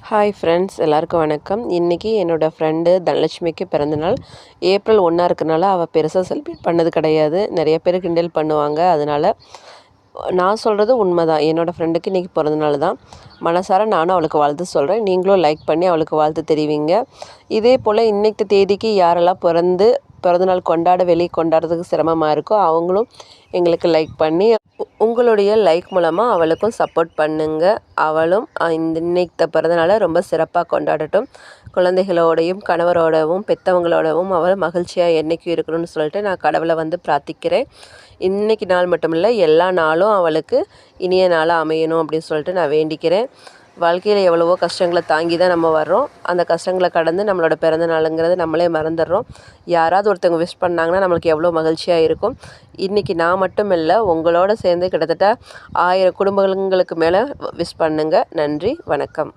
Hi friends, எல்லாருக்கும் வணக்கம். இன்றைக்கி என்னோடய ஃப்ரெண்டு தனலட்சுமிக்கு பிறந்தநாள். ஏப்ரல் 1 இருக்கனால அவள் பெருசாக செலிப்ரேட் பண்ணது கிடையாது. நிறைய பேர் கிண்டல் பண்ணுவாங்க. அதனால் நான் சொல்கிறது உண்மை தான். என்னோடய ஃப்ரெண்டுக்கு இன்றைக்கி பிறந்தநாள் தான். மனசார நானும் அவளுக்கு வாழ்த்து சொல்கிறேன். நீங்களும் லைக் பண்ணி அவளுக்கு வாழ்த்து தெரிவிங்க. இதே போல் இன்றைக்கு தேதிக்கு யாரெல்லாம் பிறந்தநாள் வெளியே கொண்டாடுறதுக்கு சிரமமாக இருக்கோ அவங்களும் எங்களுக்கு லைக் பண்ணி உங்களுடைய லைக் மூலமாக அவளுக்கும் சப்போர்ட் பண்ணுங்க. அவளும் இன்னைக்கு பிறந்தநாளை ரொம்ப சிறப்பாக கொண்டாடட்டும். குழந்தைகளோடையும் கணவரோடவும் பெற்றவங்களோடவும் அவள் மகிழ்ச்சியாக என்றைக்கும் இருக்கணும்னு சொல்லிட்டு நான் கடவுளை பிரார்த்திக்கிறேன். இன்றைக்கி நாள் மட்டும் இல்லை, எல்லா நாளும் அவளுக்கு இனிய நாளாக அமையணும் அப்படின்னு சொல்லிட்டு நான் வேண்டிக்கிறேன். வாழ்க்கையில் எவ்வளவோ கஷ்டங்களை தாங்கி தான் நம்ம வர்றோம். அந்த கஷ்டங்களை கடந்து நம்மளோட பிறந்த நாளுங்கிறது நம்மளே மறந்துடுறோம். யாராவது ஒருத்தவங்க விஷ் பண்ணாங்கன்னா நம்மளுக்கு எவ்வளோ மகிழ்ச்சியாக இருக்கும். இன்றைக்கி நான் மட்டும் இல்லை, உங்களோட சேர்ந்து கிட்டத்தட்ட 1000 குடும்பங்களுக்கு மேலே விஷ் பண்ணுங்க. நன்றி, வணக்கம்.